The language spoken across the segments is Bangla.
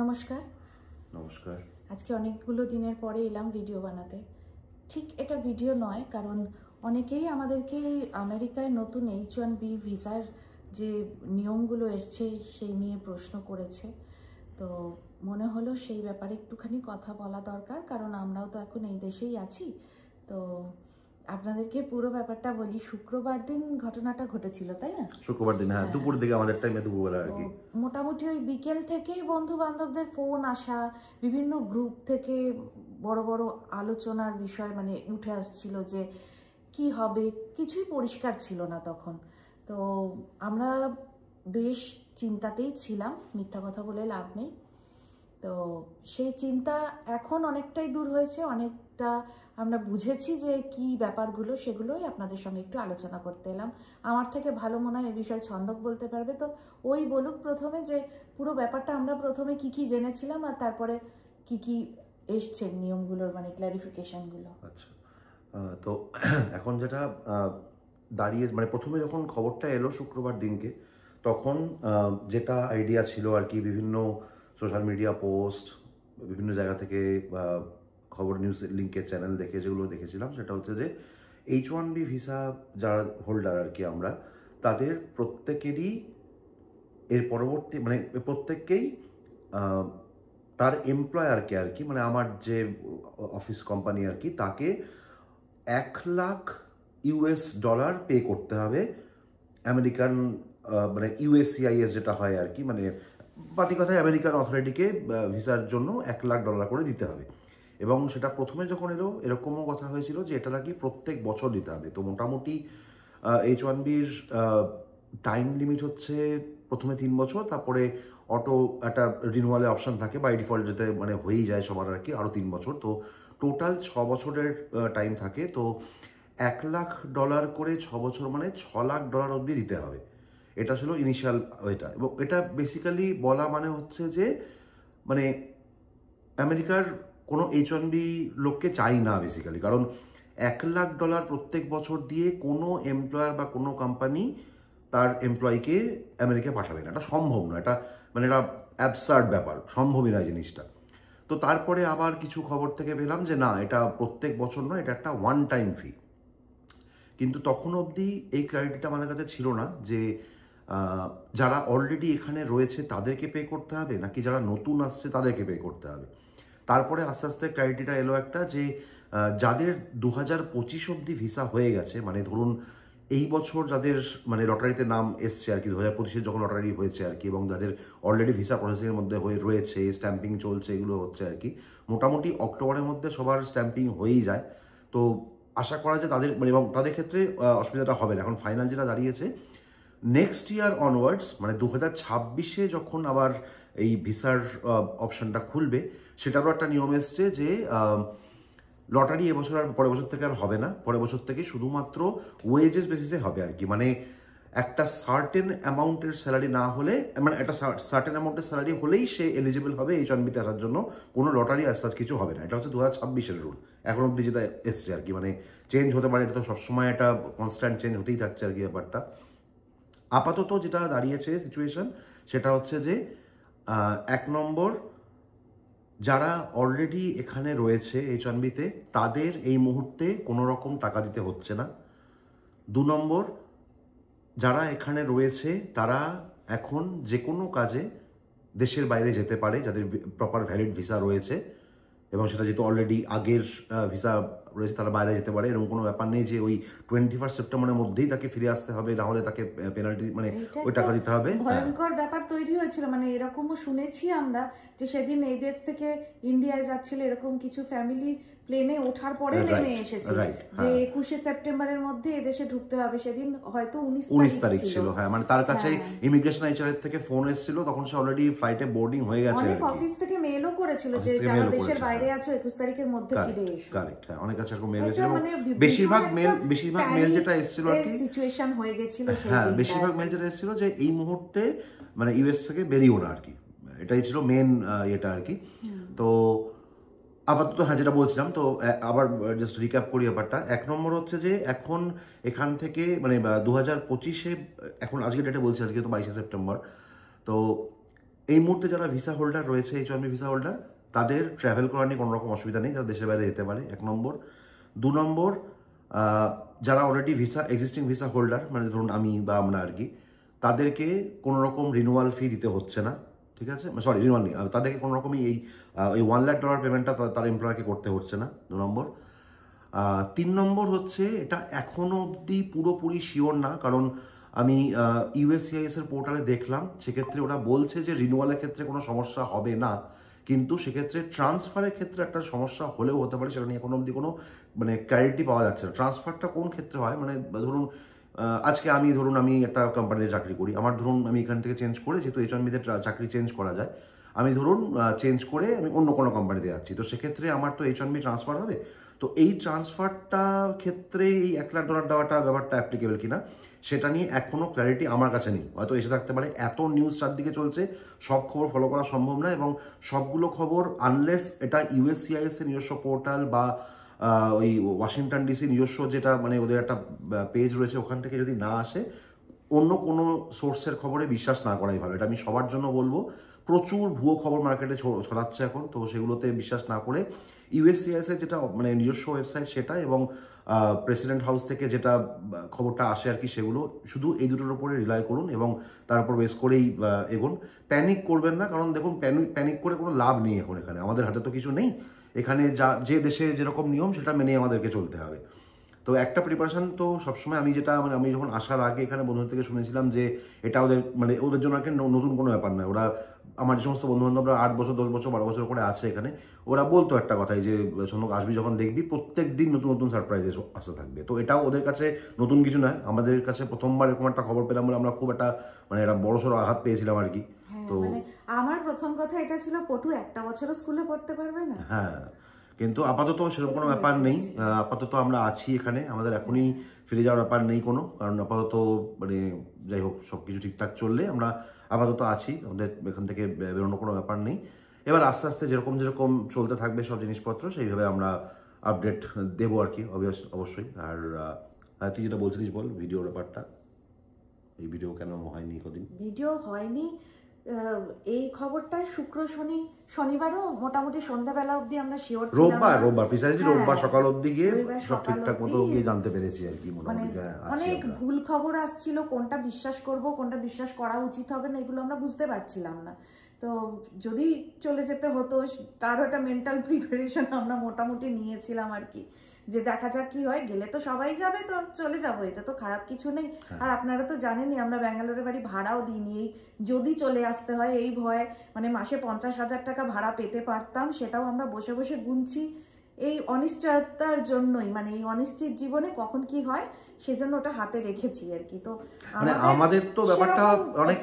নমস্কার। নমস্কার। আজকে অনেকগুলো দিনের পরে এলাম ভিডিও বানাতে। ঠিক এটা ভিডিও নয়, কারণ অনেকেই আমাদেরকে আমেরিকায় নতুন H1B ভিসার যে নিয়মগুলো এসছে সেই নিয়ে প্রশ্ন করেছে। তো মনে হলো সেই ব্যাপারে একটুখানি কথা বলা দরকার, কারণ আমরাও তো এখন এই দেশেই আছি। তো আপনাদেরকে পুরো ব্যাপারটা বলি। শুক্রবার দিন ঘটনাটা ঘটেছিল, তাই না? শুক্রবার দিন, হ্যাঁ, দুপুর দিকে, আমাদের টাইমে দুপুরবেলা আর কি। মোটামুটি ওই বিকেল থেকেই বন্ধু বান্ধবদের ফোন আসা, বিভিন্ন গ্রুপ থেকে বড় বড় আলোচনার বিষয় মানে উঠে আসছিল যে কি হবে, কিছুই পরিষ্কার ছিল না তখন। তো আমরা বেশ চিন্তাতেই ছিলাম, মিথ্যা কথা বলে লাভ নেই। তো সেই চিন্তা এখন অনেকটাই দূর হয়েছে, অনেকটা আমরা বুঝেছি যে কি ব্যাপারগুলো, সেগুলোই আপনাদের সঙ্গে একটু আলোচনা করতে এলাম। আমার থেকে ভালো মনে হয় এ বিষয়ে ছন্দক বলতে পারবে। তো ওই বলুক প্রথমে যে পুরো ব্যাপারটা আমরা প্রথমে কি কি জেনেছিলাম আর তারপরে কি কি এসছে নিয়মগুলোর মানে ক্লারিফিকেশনগুলো। আচ্ছা, তো এখন যেটা দাঁড়িয়ে মানে প্রথমে যখন খবরটা এলো শুক্রবার দিনকে, তখন যেটা আইডিয়া ছিল আর কি, বিভিন্ন সোশ্যাল মিডিয়া পোস্ট, বিভিন্ন জায়গা থেকে খবর, নিউজ লিঙ্কের চ্যানেল দেখে যেগুলো দেখেছিলাম, সেটা হচ্ছে যে H1B ভিসা যারা হোল্ডার আর কি আমরা, তাদের প্রত্যেকেরই এর পরবর্তী মানে প্রত্যেককেই তার এমপ্লয়ারকে আর কি, মানে আমার যে অফিস কোম্পানি আর কি, তাকে $1,00,000 পে করতে হবে আমেরিকান মানে USCIS যেটা হয় আর কি, মানে বাতি কথায় আমেরিকান অথরিটিকে ভিসার জন্য $1,00,000 করে দিতে হবে। এবং সেটা প্রথমে যখন এলো এরকমও কথা হয়েছিল যে এটা নাকি প্রত্যেক বছর দিতে হবে। তো মোটামুটি H1Bর টাইম লিমিট হচ্ছে প্রথমে 3 বছর, তারপরে অটো একটা রিনিউয়ালের অপশান থাকে, বাই ডিফল্ট যেতে মানে হয়েই যায় সবার আর কি, আরও 3 বছর। তো টোটাল 6 বছরের টাইম থাকে। তো $1,00,000 করে 6 বছর মানে $6,00,000 অবধি দিতে হবে। এটা ছিল ইনিশিয়াল এটা। এবং এটা বেসিক্যালি বলা মানে হচ্ছে যে মানে আমেরিকার কোনো H1B লোককে চাই না বেসিক্যালি, কারণ $1,00,000 প্রত্যেক বছর দিয়ে কোনো এমপ্লয়ার বা কোনো কোম্পানি তার এমপ্লয়িকে আমেরিকা পাঠাবে না। এটা সম্ভব না, এটা মানে এটা অ্যাবসার্ড ব্যাপার, সম্ভবই নয় জিনিসটা। তো তারপরে আবার কিছু খবর থেকে পেলাম যে না, এটা প্রত্যেক বছর নয়, এটা একটা ওয়ান টাইম ফি। কিন্তু তখন অবধি এই ক্ল্যারিটিটা আমাদের কাছে ছিল না যে যারা অলরেডি এখানে রয়েছে তাদেরকে পে করতে হবে নাকি যারা নতুন আসছে তাদেরকে পে করতে হবে। তারপরে আস্তে আস্তে ক্ল্যারিটিটা এলো একটা যে যাদের 2025 অবধি ভিসা হয়ে গেছে, মানে ধরুন এই বছর যাদের মানে লটারিতে নাম এসছে আর কি, 2025 যখন লটারি হয়েছে আর কি, এবং যাদের অলরেডি ভিসা প্রসেসিংয়ের মধ্যে রয়েছে, স্ট্যাম্পিং চলছে, এগুলো হচ্ছে আর কি, মোটামুটি অক্টোবরের মধ্যে সবার স্ট্যাম্পিং হয়েই যায়। তো আশা করা যায় তাদের মানে এবং তাদের ক্ষেত্রে অসুবিধাটা হবে না। এখন ফাইনাল যেটা দাঁড়িয়েছে, নেক্সট ইয়ার অনওয়ার্ডস মানে 2026-এ যখন আবার এই ভিসার অপশানটা খুলবে, সেটারও একটা নিয়ম এসছে যে লটারি এবছর আর পরের বছর থেকে আর হবে না, পরের বছর থেকে শুধুমাত্র ওয়েজেস বেসিসে হবে আর কি। মানে একটা সার্টেন অ্যামাউন্টের স্যালারি না হলে, মানে একটা সার্টেন অ্যামাউন্টের স্যালারি হলেই সে এলিজিবল হবে H1Bতে আসার জন্য, কোনো লটারি আসার কিছু হবে না। এটা হচ্ছে 2026-এর রুল, এখন অব্দি যেটা এসছে আর কি। মানে চেঞ্জ হতে পারে, এটা তো সবসময় একটা কনস্ট্যান্ট চেঞ্জ হতেই থাকছে আর কি ব্যাপারটা। আপাতত যেটা দাঁড়িয়েছে সিচুয়েশন, সেটা হচ্ছে যে 1 নম্বর, যারা অলরেডি এখানে রয়েছে H1Bতে তাদের এই মুহূর্তে কোনো রকম টাকা দিতে হচ্ছে না। 2 নম্বর, যারা এখানে রয়েছে তারা এখন যে কোনো কাজে দেশের বাইরে যেতে পারে, যাদের প্রপার ভ্যালিড ভিসা রয়েছে, এবং সেটা যেহেতু অলরেডি আগের ভিসা রয়েছে তারা বাইরে যেতে পারে। এরকম কোনো ব্যাপার নেই যে ওই 21 সেপ্টেম্বরের মধ্যেই তাকে ফিরে আসতে হবে, না হলে তাকে পেনাল্টি মানে ওই টাকা দিতে হবে। ভয়ঙ্কর ব্যাপার তৈরি হয়েছিল, মানে এরকমও শুনেছি আমরা যে সেদিন এই দেশ থেকে ইন্ডিয়ায় যাচ্ছিল এরকম কিছু ফ্যামিলি প্লেনে ওঠার পরে নেমে এসেছে যে 21 সেপ্টেম্বরের মধ্যে এদেশে ঢুকতে হবে। সেদিন হয়তো 19 তারিখ ছিল। হ্যাঁ, মানে তার কাছে ইমিগ্রেশন এইচআর থেকে ফোন এসেছিল, তখন সে অলরেডি ফ্লাইটে বোর্ডিং হয়ে গেছে। অনেক অফিস থেকে মেলও করেছিল যে যারা দেশের বাইরে আছো 21 তারিখের মধ্যে ফিরে এসো। কারেক্ট, হ্যাঁ, অনেক কাছে এরকম মেল এসেছিল। বেশিরভাগ মেল যেটা এসেছিল আর কি, সিচুয়েশন হয়ে গেছিল সেই দিন। হ্যাঁ, বেশিরভাগ মেল যেটা এসেছিল যে এই মুহূর্তে মানে ইউএস থেকে বেরিয়েও না আর কি, এটাই ছিল মেন এটা আর কি। তো আপাতত হ্যাঁ যেটা বলছিলাম, তো আবার জাস্ট রিক্যাপ করি ব্যাপারটা। 1 নম্বর হচ্ছে যে এখন এখান থেকে মানে 2025-এ, এখন আজকে ডেটে বলছি, আজকে তো 22 সেপ্টেম্বর, তো এই মুহূর্তে যারা ভিসা হোল্ডার রয়েছে, H1B ভিসা হোল্ডার, তাদের ট্রাভেল করার নিয়ে কোনো রকম অসুবিধা নেই, তারা দেশের বাইরে যেতে পারে, 1 নম্বর। 2 নম্বর, যারা অলরেডি এক্সিস্টিং ভিসা হোল্ডার, মানে ধরুন আমি বা আমরা আর কি, তাদেরকে কোনো রকম রিনিউয়াল ফি দিতে হচ্ছে না, ঠিক আছে, সরি রিনিউয়াল নেই, তাদেরকে কোনো রকমই এই $1 লাখ পেমেন্টটা তার এমপ্লয়ারকে করতে হচ্ছে না, 2 নম্বর। 3 নম্বর হচ্ছে, এটা এখনো অবধি পুরোপুরি শিওর না, কারণ আমি USCIS এর পোর্টালে দেখলাম, সেক্ষেত্রে ওরা বলছে যে রিনিউয়ালের ক্ষেত্রে কোনো সমস্যা হবে না, কিন্তু সেক্ষেত্রে ট্রান্সফারের ক্ষেত্রে একটা সমস্যা হলেও হতে পারে, সেটা নিয়ে এখনো অবধি কোনো মানে ক্ল্যারিটি পাওয়া যাচ্ছে না। ট্রান্সফারটা কোন ক্ষেত্রে হয়, মানে ধরুন আজকে আমি একটা কোম্পানিতে চাকরি করি, আমার ধরুন আমি এখান থেকে চেঞ্জ করে, যেহেতু H1Bতে চাকরি চেঞ্জ করা যায়, আমি ধরুন চেঞ্জ করে আমি অন্য কোনো কোম্পানিতে যাচ্ছি, তো সেক্ষেত্রে আমার তো H1B ট্রান্সফার হবে। তো এই ট্রান্সফারটা ক্ষেত্রে এই $1 লাখ দেওয়াটা ব্যাপারটা অ্যাপ্লিকেবল কিনা, সেটা নিয়ে এখনো ক্ল্যারিটি আমার কাছে নেই। হয়তো এসে থাকতে পারে, এত নিউজ চারদিকে চলছে, সব খবর ফলো করা সম্ভব না, এবং সবগুলো খবর আনলেস এটা USCIS এর নিজস্ব পোর্টাল বা ওই ওয়াশিংটন DC নিজস্ব যেটা মানে ওদের একটা পেজ রয়েছে, ওখান থেকে যদি না আসে, অন্য কোনো সোর্সের খবরে বিশ্বাস না করাই ভালো। এটা আমি সবার জন্য বলবো। প্রচুর ভুয়ো খবর মার্কেটে ছড়াচ্ছে এখন, তো সেগুলোতে বিশ্বাস না করে USCIS এর যেটা মানে নিজস্ব ওয়েবসাইট সেটা, এবং প্রেসিডেন্ট হাউস থেকে যেটা খবরটা আসে আর কি, সেগুলো শুধু এই দুটোর উপরে রিলাই করুন এবং তার উপর বেস করেই এগোন। প্যানিক করবেন না, কারণ দেখুন প্যানিক করে কোনো লাভ নেই এখন, এখানে আমাদের হাতে তো কিছু নেই, এখানে যে দেশে যেরকম নিয়ম সেটা মেনে আমাদেরকে চলতে হবে। তো একটা প্রিপারেশন তো সবসময় আমি যখন আসার আগে এখানে বন্ধুদের থেকে শুনেছিলাম যে এটা ওদের জন্য নতুন কোনো ব্যাপার নয়। ওরা আমার যে সমস্ত বন্ধুবান্ধবরা 8 বছর 10 বছর 12 বছর করে আছে এখানে, ওরা বলতো একটা কথাই যে সন্দক আসবি যখন দেখবি প্রত্যেক দিন নতুন নতুন সারপ্রাইজেস আসতে থাকবে। তো এটাও ওদের কাছে নতুন কিছু নয়, আমাদের কাছে প্রথমবার এরকম একটা খবর পেলাম বলে আমরা খুব একটা একটা বড়সড় আঘাত পেয়েছিলাম আর কি। তো আমার প্রথম কথা এটা ছিল, পটু 1 বছরও স্কুলে পড়তে পারবে না। হ্যাঁ, কিন্তু আপাতত সেরকম কোনো ব্যাপার নেই, আপাতত আমরা আছি এখানে, আমাদের এখনই ফিরে যাওয়ার ব্যাপার নেই কোনো, কারণ আপাতত যাই হোক সব কিছু ঠিকঠাক চললে আমরা আপাতত আছি, আমাদের এখান থেকে বেরোনোর কোনো ব্যাপার নেই। এবার আস্তে আস্তে যেরকম চলতে থাকবে সব জিনিসপত্র, সেইভাবে আমরা আপডেট দেবো আর কি, অবশ্যই। আর তুই যেটা বলছিলিস বল, ভিডিওর ব্যাপারটা, এই ভিডিও কেন হয়নি কদিন? ভিডিও হয়নি এই খবরটা শুক্র শনিবারও মোটামুটি সন্ধ্যাবেলা অবধি আমরা শিওর ছিলাম। রোববার সকাল অবধি গিয়ে সব ঠিকঠাক মতো গিয়ে জানতে পেরেছি আর কি। অনেক ভুল খবর আসছিল, কোনটা বিশ্বাস করব কোনটা বিশ্বাস করা উচিত হবে না এগুলো আমরা বুঝতে পারছিলাম না। তো যদি চলে যেতে হতো তারও একটা মেন্টাল প্রিপারেশন আমরা মোটামুটি নিয়েছিলাম আর কি, যে দেখা যাক কি হয়, গেলে তো সবাই যাবে, তো চলে যাবো, এতে তো খারাপ কিছু নেই। আর আপনারা তো জানেনই আমরা ব্যাঙ্গালোরের বাড়ি ভাড়াও দিইনি, এই যদি চলে আসতে হয় এই ভয়ে, মাসে 50,000 টাকা ভাড়া পেতে পারতাম, সেটাও আমরা বসে বসে গুনছি এই অনিশ্চয়তার জন্যই, এই অনিশ্চিত জীবনে কখন কি হয় সেজন্য ওটা হাতে রেখেছি আর কি। তো আমাদের তো ব্যাপারটা অনেক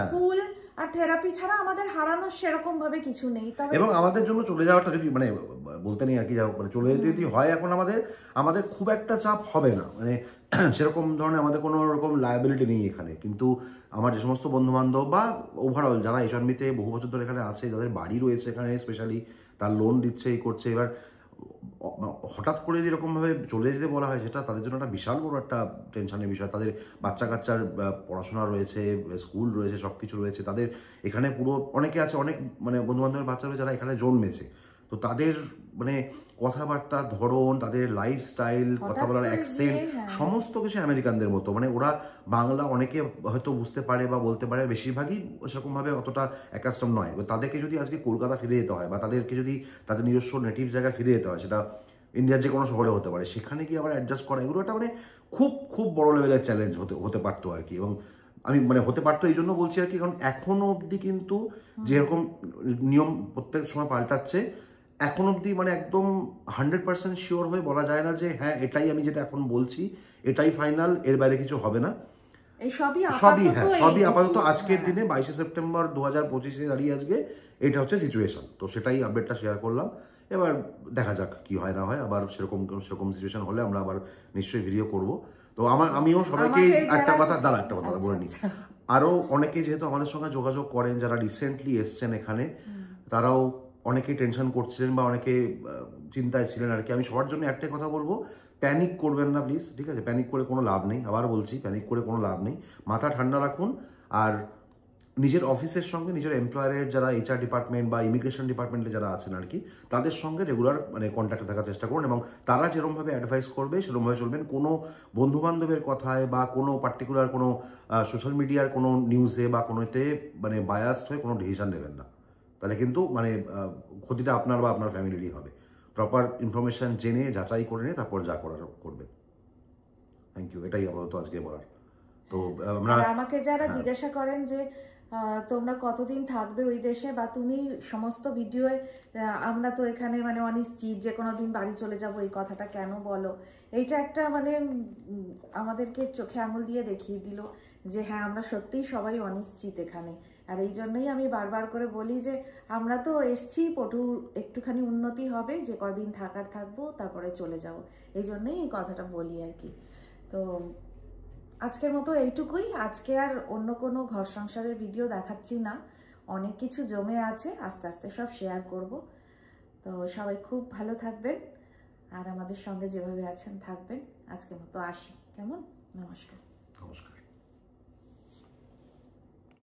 স্কুল আর থেরাপি ছাড়া আমাদের হারানোর সেরকম ভাবে কিছু নেই। তবে এবং আমাদের জন্য চলে যাওয়াটা যদি বলতে নেই আর কি, চলে যেতে যদি হয় এখন আমাদের খুব একটা চাপ হবে না, সেরকম ধরনের আমাদের কোনো রকম লায়াবিলিটি নেই এখানে। কিন্তু আমার যে সমস্ত বন্ধু বান্ধব বা ওভারঅল যারা H1Bতে বহু বছর ধরে এখানে আছে, যাদের বাড়ি রয়েছে এখানে স্পেশালি, তার লোন দিচ্ছে এই করছে, এবার হঠাৎ করে যেরকমভাবে চলে যেতে বলা হয়, সেটা তাদের জন্য একটা বিশাল বড় একটা টেনশনের বিষয়। তাদের বাচ্চা কাচ্চার পড়াশোনা রয়েছে, স্কুল রয়েছে, সব কিছু রয়েছে, তাদের এখানে পুরো অনেকে আছে, অনেক বন্ধু বান্ধবের বাচ্চা রয়েছে যারা এখানে জন্মেছে, তো তাদের কথাবার্তার ধরন, তাদের লাইফস্টাইল, কথা বলার অ্যাকসেন্ট সমস্ত কিছু আমেরিকানদের মতো। ওরা বাংলা অনেকে হয়তো বুঝতে পারে বা বলতে পারে, বেশিরভাগই সেরকমভাবে অতটা অ্যাকাস্টম নয়। তাদেরকে যদি আজকে কলকাতা ফিরে যেতে হয় বা তাদেরকে যদি তাদের নিজস্ব নেটিভ জায়গায় ফিরে যেতে হয়, সেটা ইন্ডিয়ার যে কোনো শহরে হতে পারে, সেখানে গিয়ে আবার অ্যাডজাস্ট করা, এগুলো একটা খুব খুব বড় লেভেলের চ্যালেঞ্জ হতে পারতো আর কি। এবং আমি হতে পারতো এই জন্য বলছি আর কি, কারণ এখনো অবধি কিন্তু যেরকম নিয়ম প্রত্যেক সময় পাল্টাচ্ছে, এখন অবধি একদম 100% শিওর হয়ে বলা যায় না যে হ্যাঁ এটাই আমি যেটা এখন বলছি এটাই ফাইনাল, এর বাইরে কিছু হবে না। সবই আপাতত আজকের দিনে 22শে সেপ্টেম্বর 2025-এ দাঁড়িয়ে আজকে এটা হচ্ছে সিচুয়েশন। তো সেটাই আপডেটটা শেয়ার করলাম। এবার দেখা যাক কি হয় না হয়, আবার সেরকম সিচুয়েশন হলে আমরা আবার নিশ্চয়ই ভিডিও করব। তো আমিও সবাইকে একটা কথা বলে নিই, আরও অনেকে যেহেতু আমাদের সঙ্গে যোগাযোগ করেন, যারা রিসেন্টলি এসছেন এখানে, তারাও অনেকেই টেনশন করছিলেন বা অনেকে চিন্তায় ছিলেন আর কি। আমি সবার জন্য একটাই কথা বলবো, প্যানিক করবেন না প্লিজ, ঠিক আছে? প্যানিক করে কোনো লাভ নেই, আবার বলছি প্যানিক করে কোনো লাভ নেই, মাথা ঠান্ডা রাখুন। আর নিজের অফিসের সঙ্গে নিজের এমপ্লয়ারের যারা HR ডিপার্টমেন্ট বা ইমিগ্রেশন ডিপার্টমেন্টে যারা আছেন আর কি, তাদের সঙ্গে রেগুলার মানে কন্ট্যাক্টে থাকার চেষ্টা করুন এবং তারা যেরকমভাবে অ্যাডভাইস করবে সেরকমভাবে চলবেন। কোনো বন্ধুবান্ধবের কথায় বা কোনো পার্টিকুলার কোনো সোশ্যাল মিডিয়ার কোনো নিউজে বা কোনোতে মানে বায়াসড হয়ে কোনো ডিসিশন নেবেন না, তাহলে কিন্তু মানে ক্ষতিটা আপনার বা আপনার ফ্যামিলিরই হবে। প্রপার ইনফরমেশন জেনে যাচাই করে নিয়ে তারপর যা করার করবেন। থ্যাংক ইউ, এটাই আপাতত আজকে বলার। তো আমাকে যারা জিজ্ঞাসা করেন যে তোমরা কতদিন থাকবে ওই দেশে, বা তুমি সমস্ত ভিডিওয়ে আমরা তো এখানে মানে অনিশ্চিত যে কোনো দিন বাড়ি চলে যাব, এই কথাটা কেন বলো, এইটা একটা মানে আমাদেরকে চোখে আঙুল দিয়ে দেখিয়ে দিল যে হ্যাঁ আমরা সত্যিই সবাই অনিশ্চিত এখানে। আর এই জন্যই আমি বারবার করে বলি যে আমরা তো এসছি পটুর একটুখানি উন্নতি হবে, যে কদিন থাকার থাকবো তারপরে চলে যাব, এই জন্যই এই কথাটা বলি আর কি। তো আজকের মতো এইটুকুই। আজকে আর অন্য কোনো ঘর সংসারের ভিডিও দেখাচ্ছি না, অনেক কিছু জমে আছে, আস্তে আস্তে সব শেয়ার করব। তো সবাই খুব ভালো থাকবেন আর আমাদের সঙ্গে যেভাবে আছেন থাকবেন। আজকের মতো আসি, কেমন? নমস্কার। নমস্কার।